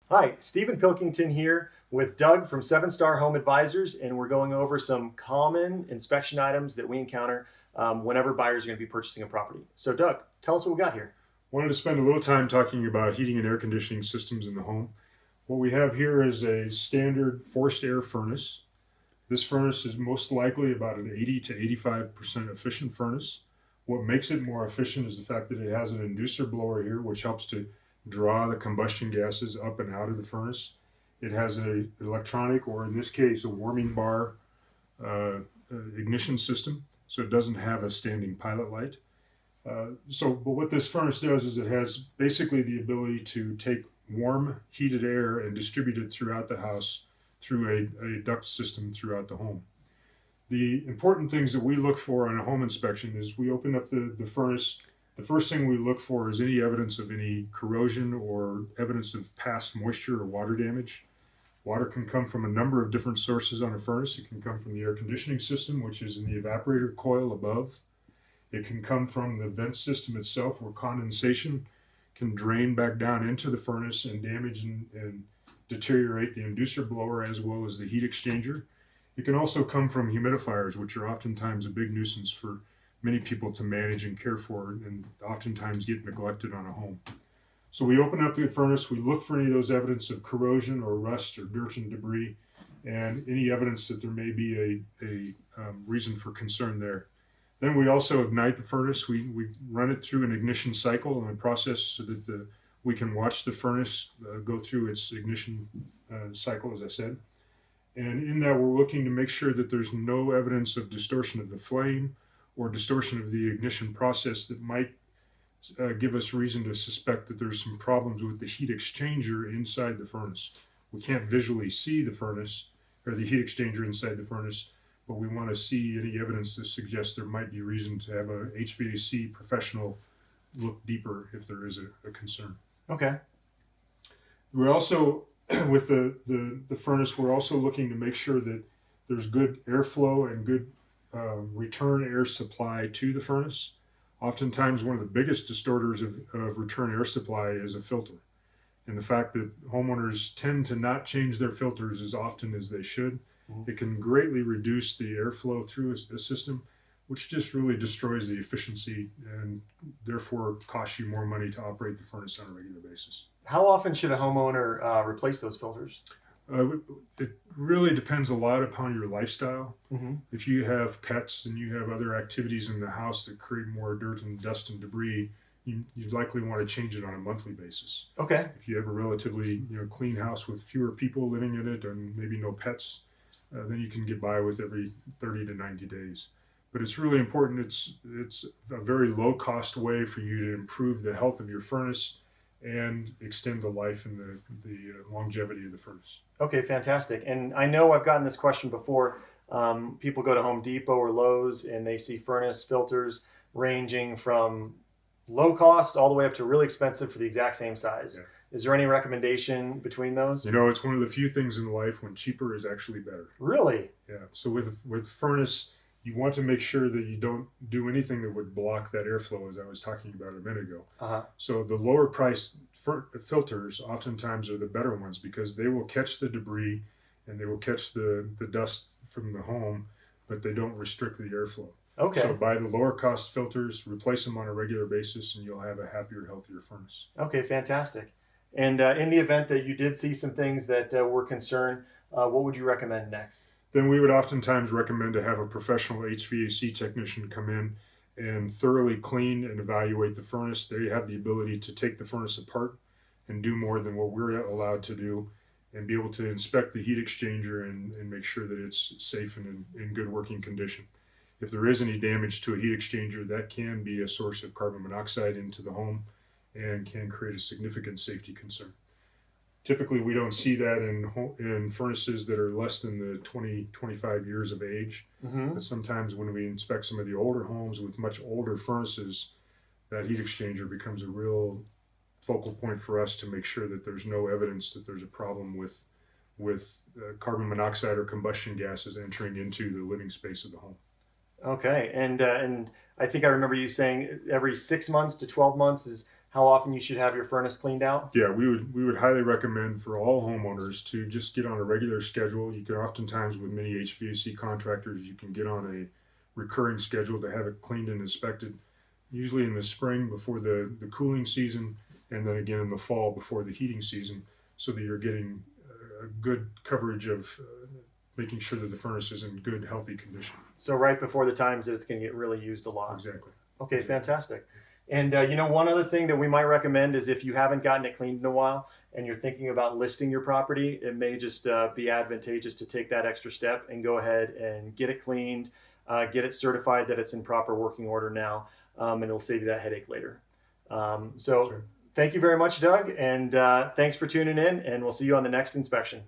Hi, Stephen Pilkington here with Doug from 7 Star Home Advisors, and we're going over some common inspection items that we encounter whenever buyers are going to be purchasing a property. So, Doug, tell us what we got here. Wanted to spend a little time talking about heating and air conditioning systems in the home. What we have here is a standard forced air furnace. This furnace is most likely about an 80 to 85% efficient furnace. What makes it more efficient is the fact that it has an inducer blower here, which helps to draw the combustion gases up and out of the furnace. It has an electronic, or in this case, a warming bar uh, ignition system, so it doesn't have a standing pilot light. But what this furnace does is it has basically the ability to take warm, heated air and distribute it throughout the house through a duct system throughout the home. The important things that we look for on a home inspection is we open up the furnace. The first thing we look for is any evidence of any corrosion or evidence of past moisture or water damage. Water can come from a number of different sources on a furnace. It can come from the air conditioning system, which is in the evaporator coil above. It can come from the vent system itself, where condensation can drain back down into the furnace and damage and deteriorate the inducer blower as well as the heat exchanger. It can also come from humidifiers, which are oftentimes a big nuisance for many people to manage and care for, and oftentimes get neglected on a home. So we open up the furnace, we look for any of those evidence of corrosion or rust or dirt and debris, and any evidence that there may be a reason for concern there. Then we also ignite the furnace. We run it through an ignition cycle and a process so that we can watch the furnace go through its ignition cycle, as I said. And in that, we're looking to make sure that there's no evidence of distortion of the flame or distortion of the ignition process that might give us reason to suspect that there's some problems with the heat exchanger inside the furnace. We can't visually see the furnace or the heat exchanger inside the furnace, but we want to see any evidence that suggests there might be reason to have a HVAC professional look deeper if there is a concern. Okay. We're also, with the furnace, we're also looking to make sure that there's good airflow and good return air supply to the furnace. Oftentimes, one of the biggest distorters of return air supply is a filter. And the fact that homeowners tend to not change their filters as often as they should, it can greatly reduce the airflow through a system, which just really destroys the efficiency and therefore costs you more money to operate the furnace on a regular basis. How often should a homeowner replace those filters? It really depends a lot upon your lifestyle. Mm-hmm. If you have pets and you have other activities in the house that create more dirt and dust and debris, you'd likely want to change it on a monthly basis. Okay. If you have a relatively clean house with fewer people living in it and maybe no pets, then you can get by with every 30 to 90 days. But it's really important. It's a very low cost way for you to improve the health of your furnace and extend the life and the longevity of the furnace. Okay, fantastic. And I know I've gotten this question before. People go to Home Depot or Lowe's and they see furnace filters ranging from low cost all the way up to really expensive for the exact same size. Yeah. Is there any recommendation between those? It's one of the few things in life when cheaper is actually better. Really? Yeah. So with furnace, you want to make sure that you don't do anything that would block that airflow, as I was talking about a minute ago. Uh-huh. So the lower priced filters oftentimes are the better ones because they will catch the debris and they will catch the dust from the home, but they don't restrict the airflow. Okay. So buy the lower cost filters, replace them on a regular basis, and you'll have a happier, healthier furnace. Okay, fantastic. And in the event that you did see some things that were concerned, what would you recommend next? Then we would oftentimes recommend to have a professional HVAC technician come in and thoroughly clean and evaluate the furnace. They have the ability to take the furnace apart and do more than what we're allowed to do, and be able to inspect the heat exchanger and make sure that it's safe and in good working condition. If there is any damage to a heat exchanger, that can be a source of carbon monoxide into the home and can create a significant safety concern. Typically, we don't see that in furnaces that are less than the 25 years of age. Mm-hmm. But sometimes when we inspect some of the older homes with much older furnaces, that heat exchanger becomes a real focal point for us to make sure that there's no evidence that there's a problem with carbon monoxide or combustion gases entering into the living space of the home. Okay, and I think I remember you saying every 6 months to 12 months is how often you should have your furnace cleaned out? Yeah, we would highly recommend for all homeowners to just get on a regular schedule. You can oftentimes with many HVAC contractors, you can get on a recurring schedule to have it cleaned and inspected, usually in the spring before the cooling season, and then again in the fall before the heating season, so that you're getting a good coverage of making sure that the furnace is in good, healthy condition. So right before the times that it's going to get really used a lot. Exactly. Okay, fantastic. And one other thing that we might recommend is if you haven't gotten it cleaned in a while and you're thinking about listing your property, it may just be advantageous to take that extra step and go ahead and get it cleaned, get it certified that it's in proper working order now, and it'll save you that headache later. So Sure. thank you very much, Doug, and thanks for tuning in, and we'll see you on the next inspection.